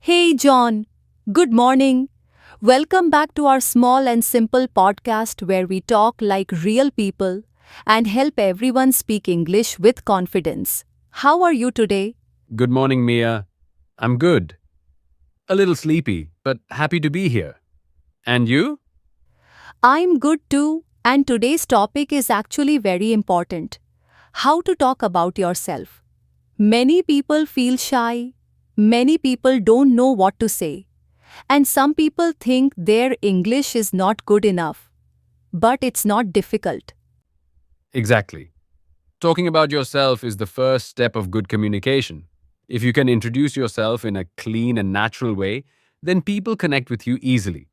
Hey, John. Good morning. Welcome back to our small and simple podcast where we talk like real people and help everyone speak English with confidence. How are you today? Good morning, Mia. I'm good. A little sleepy, but happy to be here. And you? I'm good too, and today's topic is actually very important. How to talk about yourself. Many people feel shy, many people don't know what to say, and some people think their English is not good enough. But it's not difficult. Exactly. Talking about yourself is the first step of good communication. If you can introduce yourself in a clean and natural way, then people connect with you easily.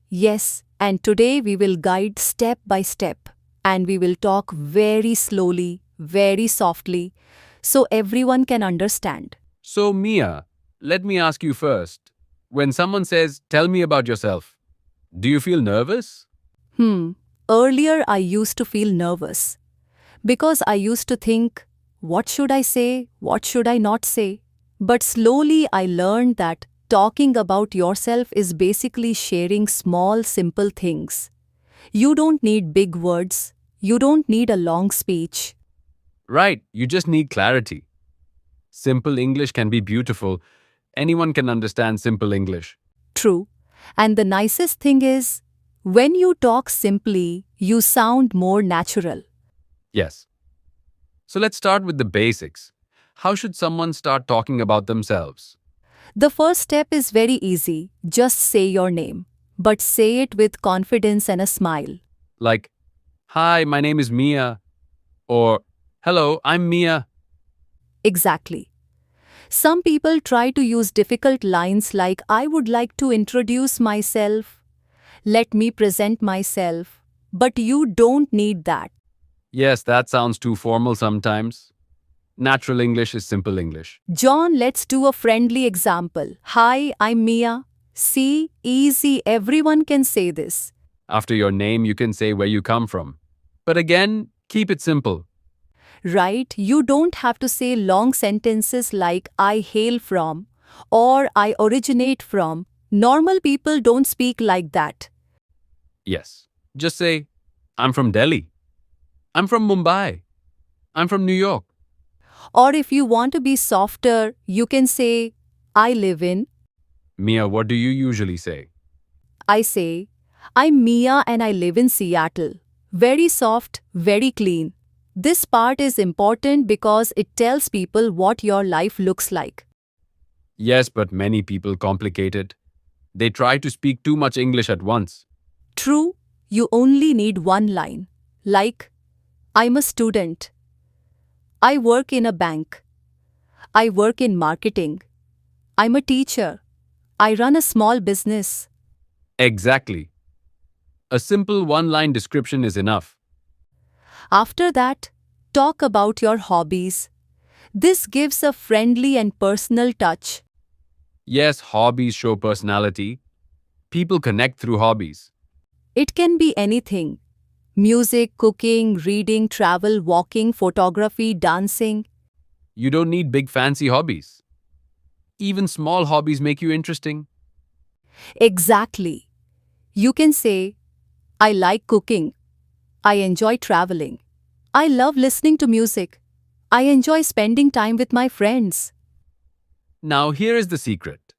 Yes, and today we will guide step by step and we will talk very slowly, very softly, so everyone can understand. So, Mia, let me ask you first. When someone says, "Tell me about yourself," do you feel nervous? Hmm, earlier I used to feel nervous because I used to think, what should I say? What should I not say? But slowly I learned that talking about yourself is basically sharing small, simple things. You don't need big words, you don't need a long speech. Right, you just need clarity. Simple English can be beautiful. Anyone can understand simple English. True. And the nicest thing is, when you talk simply, you sound more natural. Yes. So let's start with the basics. How should someone start talking about themselves? The first step is very easy just say your name, but say it with confidence and a smile. Like, "Hi, my name is Mia," or "Hello, I'm Mia." Exactly. Some people try to use difficult lines like, I would like to introduce myself, let me present myself, but you don't need that. Yes, that sounds too formal sometimes. Natural English is simple English. John, let's do a friendly example. Hi, I'm Mia. See, easy, everyone can say this. After your name, you can say where you come from. But again, keep it simple. Right? You don't have to say long sentences like I hail from or I originate from. Normal people don't speak like that. Yes. Just say, "I'm from Delhi. I'm from Mumbai. I'm from New York." Or if you want to be softer, you can say I live in. Mia, what do you usually say? I say I'm Mia and I live in Seattle. Very soft, very clean. This part is important because it tells people what your life looks like. Yes, but many people complicate it. They try to speak too much English at once. True, you only need one line. Like, I'm a student. I work in a bank. I work in marketing. I'm a teacher. I run a small business. Exactly. A simple one line description is enough. After that, talk about your hobbies. This gives a friendly and personal touch. Yes, hobbies show personality. People connect through hobbies. It can be anything music, cooking, reading, travel, walking, photography, dancing. You don't need big fancy hobbies. Even small hobbies make you interesting. Exactly. You can say, I like cooking. I enjoy traveling. I love listening to music. I enjoy spending time with my friends. Now, here is the secret: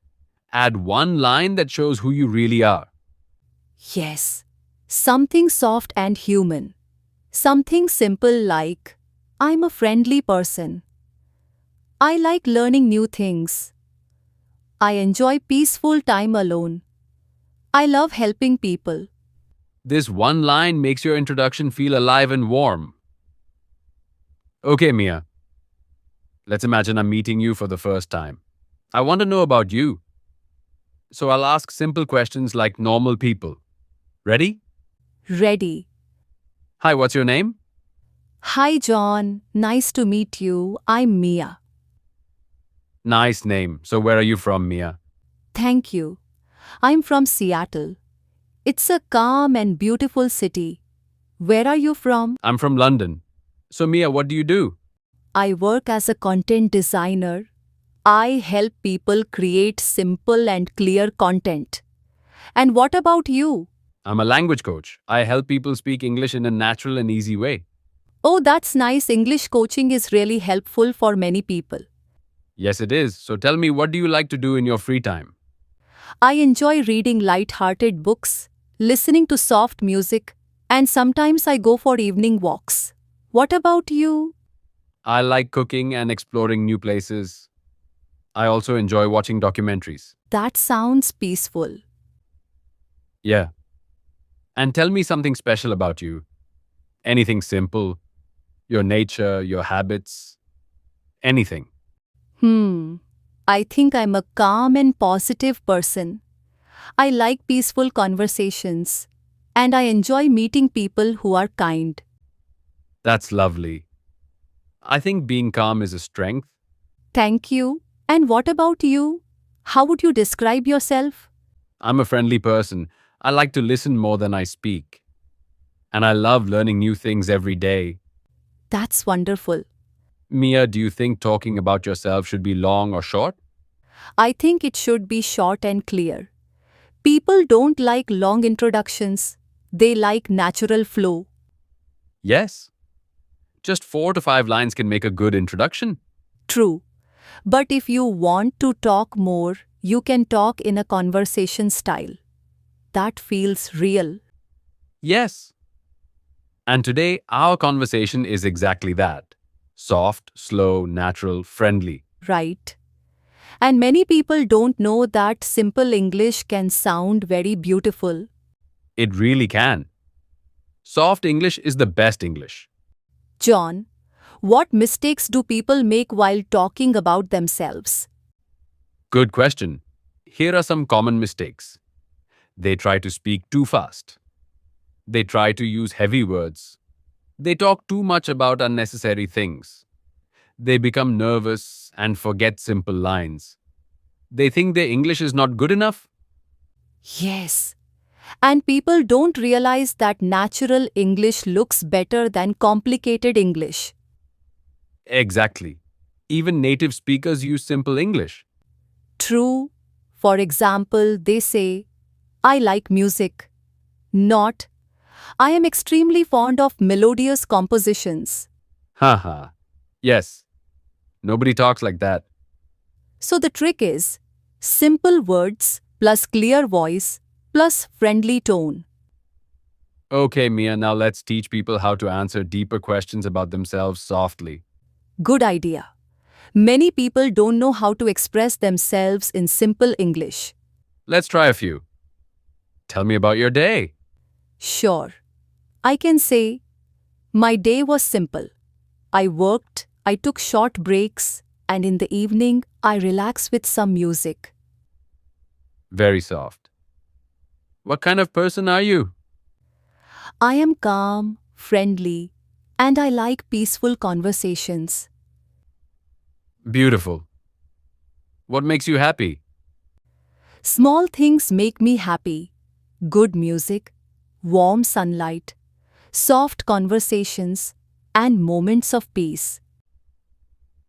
add one line that shows who you really are. Yes, something soft and human. Something simple like, I'm a friendly person. I like learning new things. I enjoy peaceful time alone. I love helping people. This one line makes your introduction feel alive and warm. Okay, Mia, let's imagine I'm meeting you for the first time. I want to know about you. So I'll ask simple questions like normal people. Ready? Ready. Hi, what's your name? Hi, John. Nice to meet you. I'm Mia. Nice name. So where are you from, Mia? Thank you. I'm from Seattle. It's a calm and beautiful city. Where are you from? I'm from London. So, Mia, what do you do? I work as a content designer. I help people create simple and clear content. And what about you? I'm a language coach. I help people speak English in a natural and easy way. Oh, that's nice. English coaching is really helpful for many people. Yes, it is. So tell me, what do you like to do in your free time? I enjoy reading light-hearted books, listening to soft music, and sometimes I go for evening walks. What about you? I like cooking and exploring new places. I also enjoy watching documentaries. That sounds peaceful. Yeah. And tell me something special about you. Anything simple, your nature, your habits, anything. I think I'm a calm and positive person. I like peaceful conversations, and I enjoy meeting people who are kind. That's lovely. I think being calm is a strength. Thank you. And what about you? How would you describe yourself? I'm a friendly person. I like to listen more than I speak. And I love learning new things every day. That's wonderful. Mia, do you think talking about yourself should be long or short? I think it should be short and clear. People don't like long introductions, they like natural flow. Yes. Just 4 to 5 lines can make a good introduction. True. But if you want to talk more, you can talk in a conversation style. That feels real. Yes. And today, our conversation is exactly that: soft, slow, natural, friendly. Right. And many people don't know that simple English can sound very beautiful. It really can. Soft English is the best English. John, what mistakes do people make while talking about themselves? Good question. Here are some common mistakes. They try to speak too fast. They try to use heavy words. They talk too much about unnecessary things. They become nervous and forget simple lines. They think their English is not good enough. Yes. And people don't realize that natural English looks better than complicated English. Exactly. Even native speakers use simple English. True. For example, they say, I like music. Not, I am extremely fond of melodious compositions. Haha. Yes. Nobody talks like that. So the trick is simple words plus clear voice plus friendly tone. Okay, Mia, now let's teach people how to answer deeper questions about themselves softly. Good idea. Many people don't know how to express themselves in simple English. Let's try a few. Tell me about your day. Sure. I can say, my day was simple. I worked, I took short breaks, and in the evening, I relax with some music. Very soft. What kind of person are you? I am calm, friendly, and I like peaceful conversations. Beautiful. What makes you happy? Small things make me happy. Good music, warm sunlight, soft conversations, and moments of peace.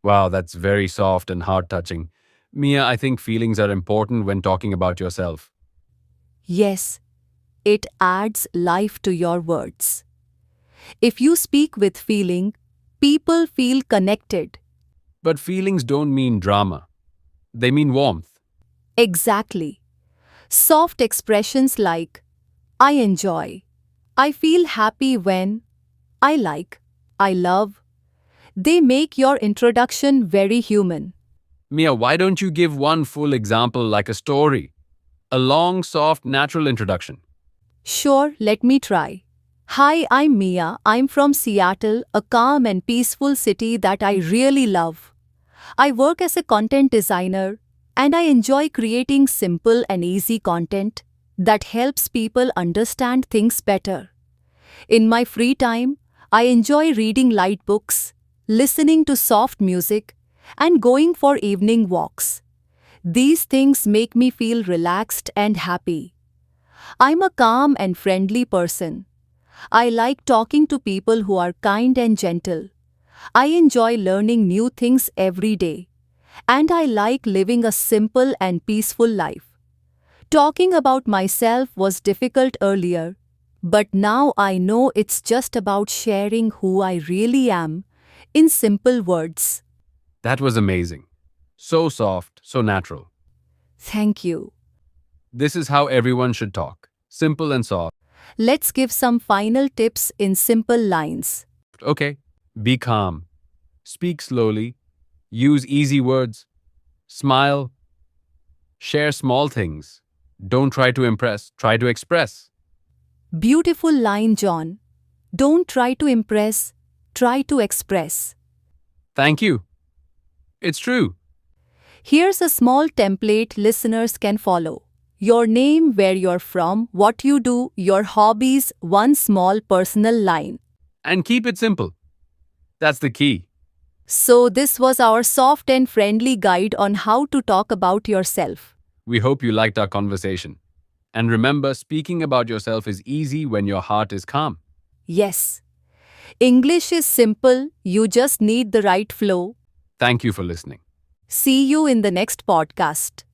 Wow, that's very soft and heart touching. Mia, I think feelings are important when talking about yourself. Yes, it adds life to your words. If you speak with feeling, people feel connected. But feelings don't mean drama, they mean warmth. Exactly. Soft expressions like, I enjoy, I feel happy when, I like, I love, they make your introduction very human. Mia, why don't you give one full example like a story? A long, soft, natural introduction. Sure, let me try. Hi, I'm Mia. I'm from Seattle, a calm and peaceful city that I really love. I work as a content designer and I enjoy creating simple and easy content that helps people understand things better. In my free time, I enjoy reading light books, listening to soft music, and going for evening walks. These things make me feel relaxed and happy. I'm a calm and friendly person. I like talking to people who are kind and gentle. I enjoy learning new things every day. And I like living a simple and peaceful life. Talking about myself was difficult earlier, but now I know it's just about sharing who I really am in simple words. That was amazing. So soft, so natural. Thank you. This is how everyone should talk. Simple and soft. Let's give some final tips in simple lines. Okay. Be calm. Speak slowly. Use easy words. Smile. Share small things. Don't try to impress, try to express. Beautiful line, John. Don't try to impress, try to express. Thank you. It's true. Here's a small template listeners can follow. Your name, where you're from, what you do, your hobbies, one small personal line. And keep it simple. That's the key. So, this was our soft and friendly guide on how to talk about yourself. We hope you liked our conversation. And remember, speaking about yourself is easy when your heart is calm. Yes. English is simple, you just need the right flow. Thank you for listening. See you in the next podcast.